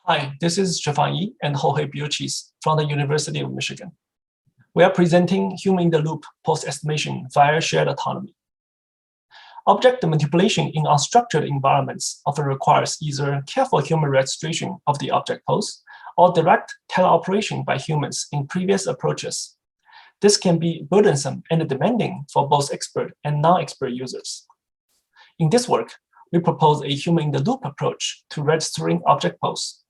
Hi, this is Zhefan and Jorge Vilchis from the University of Michigan. We are presenting human-in-the-loop post-estimation via shared autonomy. Object manipulation in unstructured environments often requires either careful human registration of the object pose or direct teleoperation by humans in previous approaches. This can be burdensome and demanding for both expert and non-expert users. In this work, we propose a human-in-the-loop approach to registering object pose.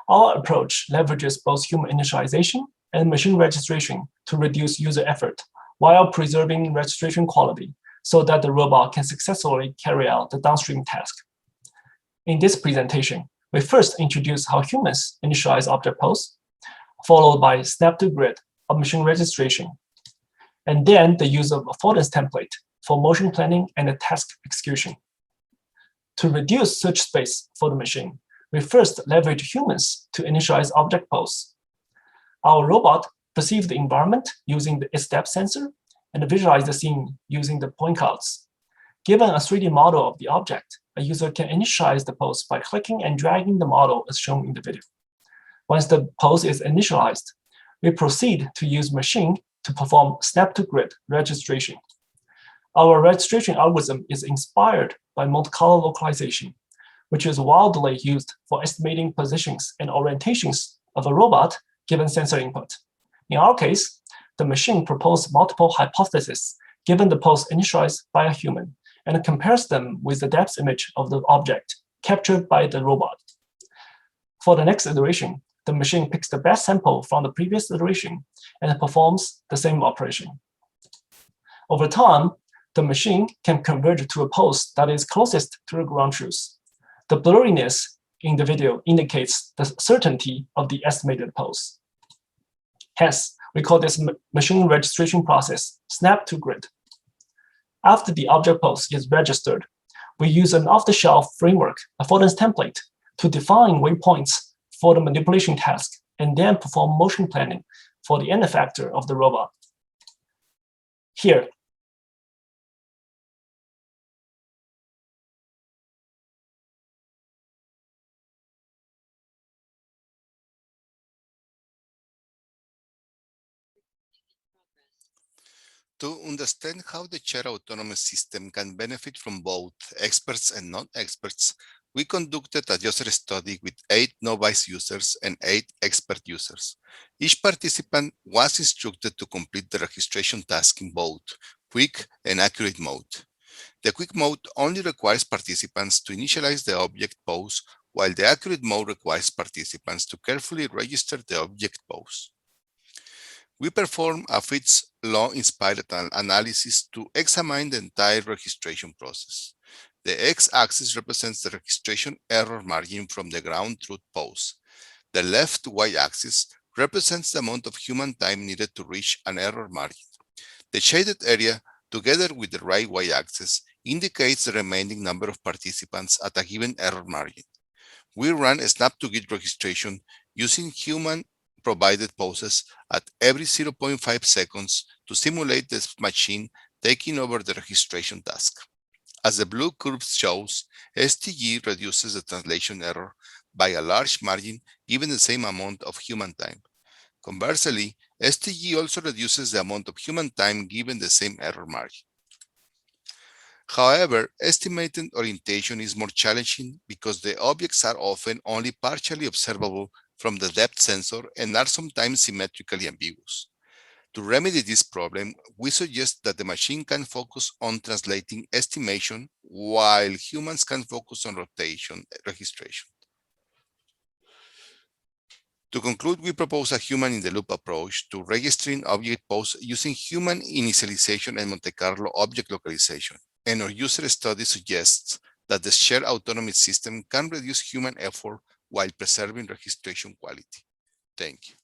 Our approach leverages both human initialization and machine registration to reduce user effort while preserving registration quality so that the robot can successfully carry out the downstream task. In this presentation, we first introduce how humans initialize object pose, followed by snap-to-grid of machine registration, and then the use of affordance template for motion planning and task execution. To reduce search space for the machine, we first leverage humans to initialize object pose. Our robot perceives the environment using the its depth sensor and visualize the scene using the point clouds. Given a 3D model of the object, a user can initialize the pose by clicking and dragging the model as shown in the video. Once the pose is initialized, we proceed to use machine to perform snap-to-grid registration. Our registration algorithm is inspired by Monte Carlo Localization, which is widely used for estimating positions and orientations of a robot given sensor input. In our case, the machine proposes multiple hypotheses given the pose initialized by a human and compares them with the depth image of the object captured by the robot. For the next iteration, the machine picks the best sample from the previous iteration and performs the same operation. Over time, the machine can converge to a pose that is closest to the ground truth. The blurriness in the video indicates the certainty of the estimated pose. Hence, we call this machine registration process snap-to-grid. After the object pose is registered, we use an off-the-shelf framework, affordance template, to define waypoints for the manipulation task and then perform motion planning for the end effector of the robot. Here, To understand how the shared autonomous system can benefit from both experts and non-experts, we conducted a user study with 8 novice users and 8 expert users. Each participant was instructed to complete the registration task in both quick and accurate mode. The quick mode only requires participants to initialize the object pose, while the accurate mode requires participants to carefully register the object pose. We perform a Fitts law-inspired analysis to examine the entire registration process. The x-axis represents the registration error margin from the ground truth pose. The left y-axis represents the amount of human time needed to reach an error margin. The shaded area, together with the right y-axis, indicates the remaining number of participants at a given error margin. We run a snap-to-grid registration using human-provided poses at every 0.5 seconds to simulate the machine taking over the registration task. As the blue curve shows, STG reduces the translation error by a large margin given the same amount of human time. Conversely, STG also reduces the amount of human time given the same error margin. However, estimating orientation is more challenging because the objects are often only partially observable from the depth sensor and are sometimes symmetrically ambiguous. To remedy this problem, we suggest that the machine can focus on translating estimation while humans can focus on rotation registration. To conclude, we propose a human-in-the-loop approach to registering object pose using human initialization and Monte Carlo object localization. And our user study suggests that the shared autonomy system can reduce human effort while preserving registration quality. Thank you.